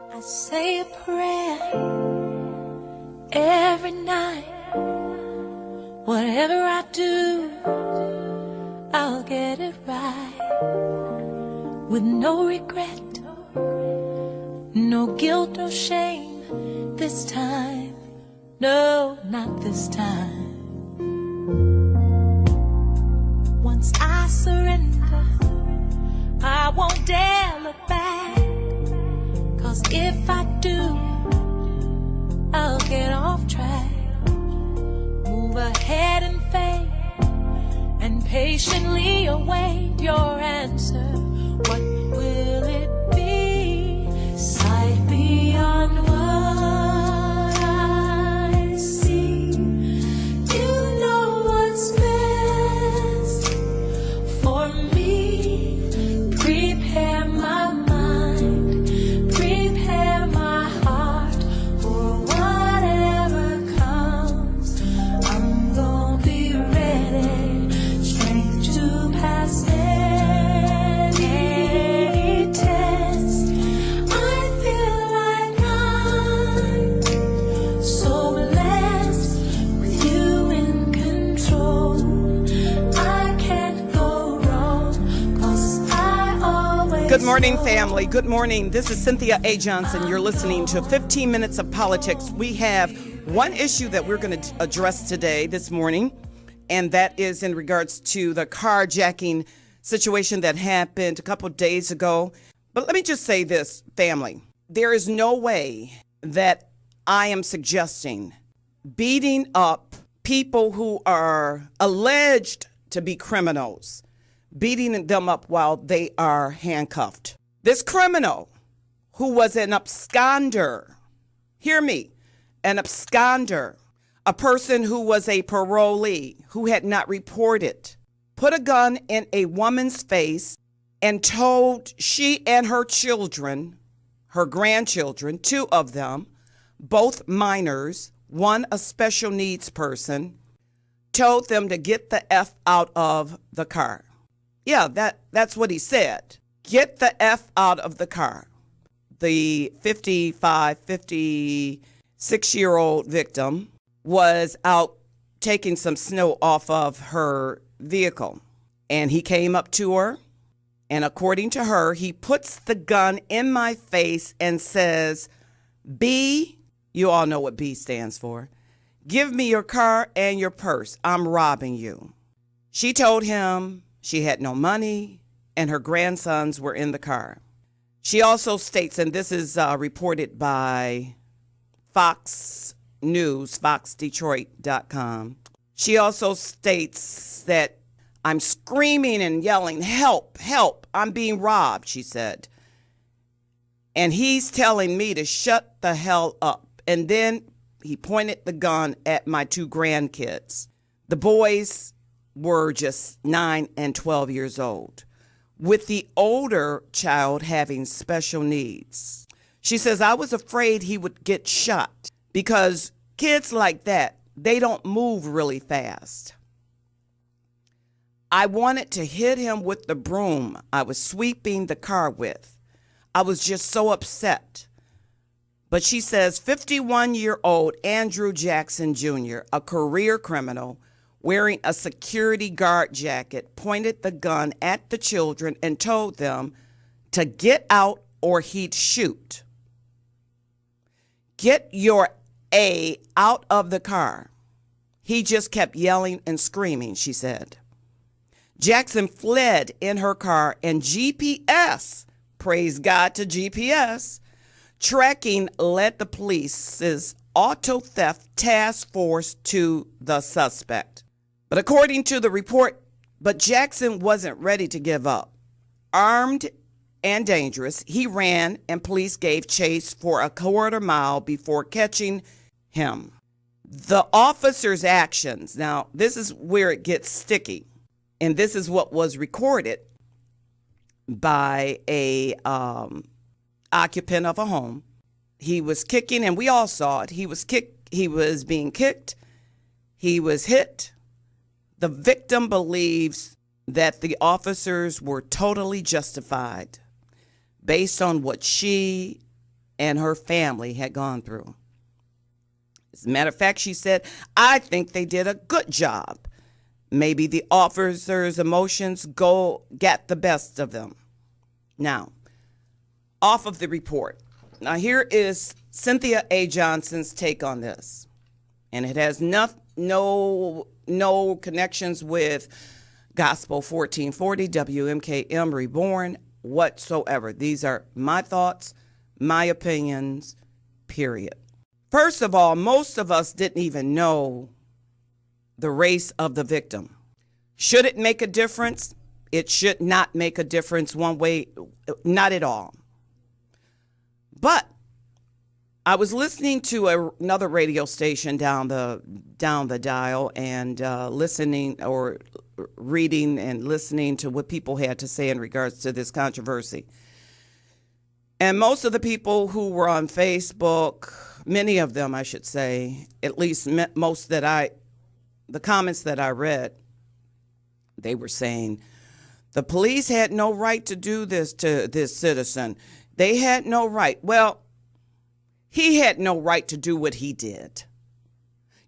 I say a prayer every night. Whatever I do, I'll get it right. With no regret, no guilt, no shame. This time, no, not this time. Once I surrender, I won't dare look back. 'Cause if I do, I'll get off track. Move ahead in faith and patiently await your answer. What will it be? Sight beyond what I see. You know what's best for me. Prepare my mind, prepare my heart for whatever comes. I'm gonna be ready, strength to pass any test. I feel like I'm so blessed with you in control. I can't go wrong, 'cause I always Good morning, family. Good morning. This is Cynthia A. Johnson. You're listening to 15 Minutes of Politics. We have one issue that we're going to address today, this morning, and that is in regards to the carjacking situation that happened a couple days ago. But let me just say this, family. There is no way that I am suggesting beating up people who are alleged to be criminals, beating them up while they are handcuffed. This criminal who was an absconder, hear me, an absconder, a person who was a parolee who had not reported, put a gun in a woman's face and told she and her children, her grandchildren, 2 of them, both minors, one a special needs person, told them to get the F out of the car. Yeah, that's what he said. Get the F out of the car. The 56-year-old victim was out taking some snow off of her vehicle. And he came up to her, and according to her, he puts the gun in my face and says, B, you all know what B stands for, give me your car and your purse. I'm robbing you. She told him she had no money, and her grandsons were in the car. She also states, and this is reported by Fox News, foxdetroit.com. She also states that I'm screaming and yelling, help, help, I'm being robbed, she said. And he's telling me to shut the hell up. And then he pointed the gun at my 2 grandkids. The boys were just 9 and 12 years old, with the older child having special needs. She says, I was afraid he would get shot because kids like that, they don't move really fast. I wanted to hit him with the broom I was sweeping the car with. I was just so upset. But she says 51-year-old Andrew Jackson Jr., a career criminal, wearing a security guard jacket, pointed the gun at the children and told them to get out or he'd shoot. Get your A out of the car. He just kept yelling and screaming, she said. Jackson fled in her car, and GPS, praise God to GPS, tracking led the police's auto theft task force to the suspect. But according to the report, Jackson wasn't ready to give up. Armed and dangerous, he ran and police gave chase for a quarter mile before catching him. The officer's actions, now this is where it gets sticky, and this is what was recorded by a occupant of a home. He was kicking, and we all saw it. He was being kicked. He was hit. The victim believes that the officers were totally justified based on what she and her family had gone through. As a matter of fact, she said, I think they did a good job. Maybe the officers' emotions got the best of them. Now, off of the report. Now, here is Cynthia A. Johnson's take on this. And it has no connections with Gospel 1440, WMKM Reborn whatsoever. These are my thoughts, my opinions, period. First of all, most of us didn't even know the race of the victim. Should it make a difference? It should not make a difference one way, not at all. But I was listening to another radio station down the dial and listening or reading and listening to what people had to say in regards to this controversy. And most of the people who were on Facebook, many of them, I should say, at least the comments that I read, they were saying the police had no right to do this to this citizen. They had no right. Well, he had no right to do what he did.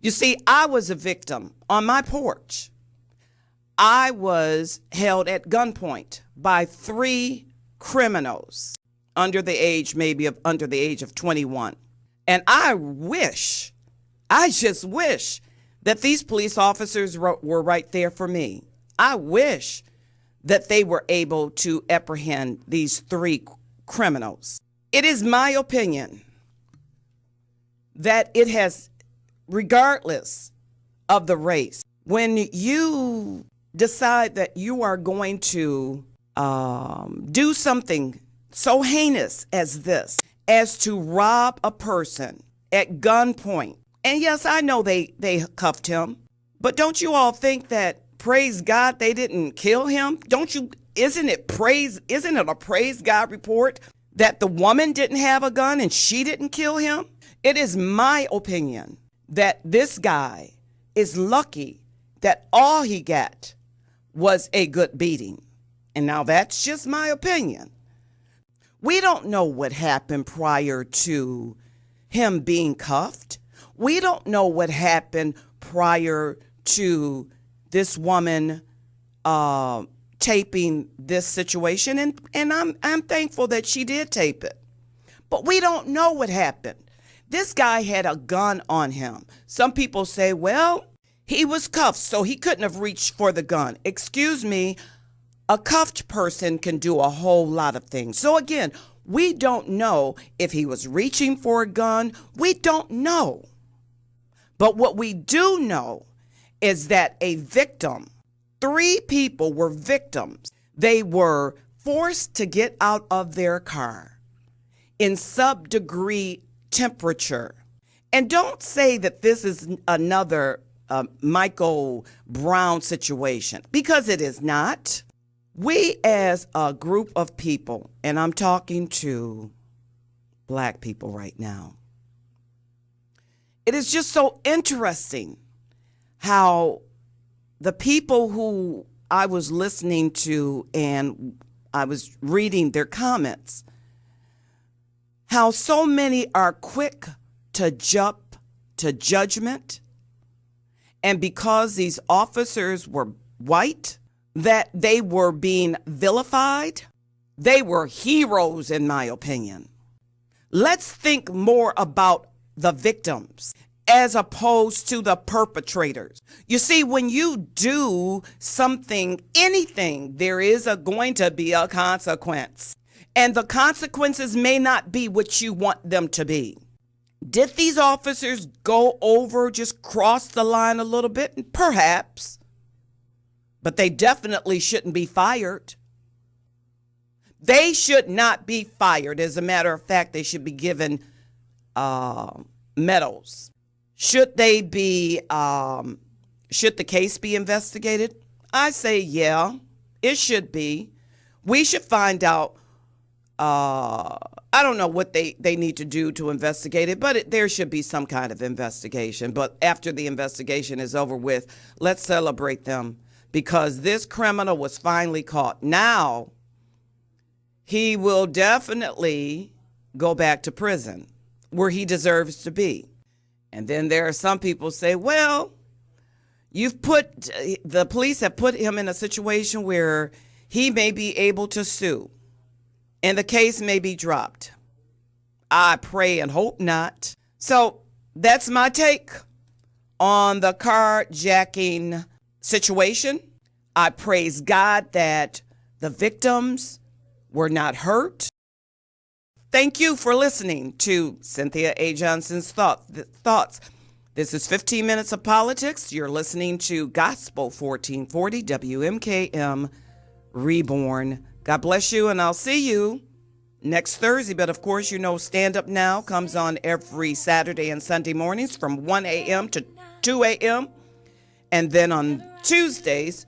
You see, I was a victim on my porch. I was held at gunpoint by 3 criminals under the age of 21. And I just wish that these police officers were right there for me. I wish that they were able to apprehend these 3 criminals. It is my opinion that it has, regardless of the race, when you decide that you are going to do something so heinous as this, as to rob a person at gunpoint. And yes, I know they cuffed him, but don't you all think that, praise God, they didn't kill him? Isn't it a praise God report that the woman didn't have a gun and she didn't kill him? It is my opinion that this guy is lucky that all he got was a good beating. And now that's just my opinion. We don't know what happened prior to him being cuffed. We don't know what happened prior to this woman taping this situation. And I'm thankful that she did tape it. But we don't know what happened. This guy had a gun on him. Some people say, well, he was cuffed, so he couldn't have reached for the gun. Excuse me, a cuffed person can do a whole lot of things. So again, we don't know if he was reaching for a gun. We don't know. But what we do know is that a victim, 3 people were victims. They were forced to get out of their car in sub-degree temperature. And don't say that this is another Michael Brown situation, because it is not. We as a group of people, and I'm talking to Black people right now, it is just so interesting how the people who I was listening to and I was reading their comments, how so many are quick to jump to judgment. And because these officers were white, that they were being vilified. They were heroes, in my opinion. Let's think more about the victims as opposed to the perpetrators. You see, when you do something, anything, there is going to be a consequence. And the consequences may not be what you want them to be. Did these officers just cross the line a little bit? Perhaps. But they definitely shouldn't be fired. They should not be fired. As a matter of fact, they should be given medals, Should they be, should the case be investigated? I say, yeah, it should be. We should find out, I don't know what they need to do to investigate it, but there should be some kind of investigation. But after the investigation is over with, let's celebrate them, because this criminal was finally caught. Now, he will definitely go back to prison where he deserves to be. And then there are some people say, well, the police have put him in a situation where he may be able to sue and the case may be dropped. I pray and hope not. So that's my take on the carjacking situation. I praise God that the victims were not hurt. Thank you for listening to Cynthia A. Johnson's Thoughts. This is 15 Minutes of Politics. You're listening to Gospel 1440 WMKM Reborn. God bless you, and I'll see you next Thursday. But of course, you know, Stand Up Now comes on every Saturday and Sunday mornings from 1 a.m. to 2 a.m. And then on Tuesdays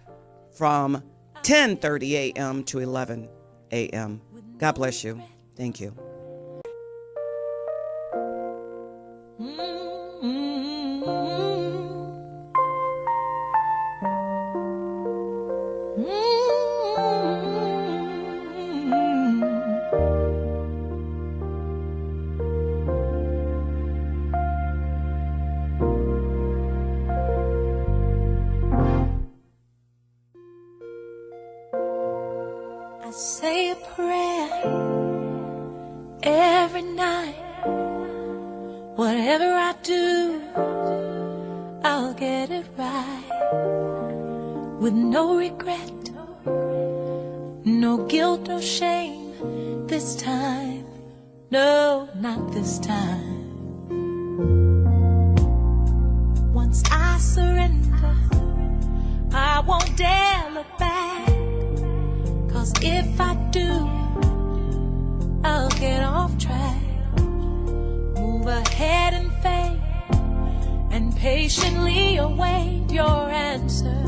from 10:30 a.m. to 11 a.m. God bless you. Thank you. I say a prayer every night. Whatever I do, I'll get it right. With no regret, no guilt, no shame this time. No, not this time. Once I surrender, I won't dare look back. 'Cause if I do, I'll get off track. Move ahead in faith and patiently await your answer.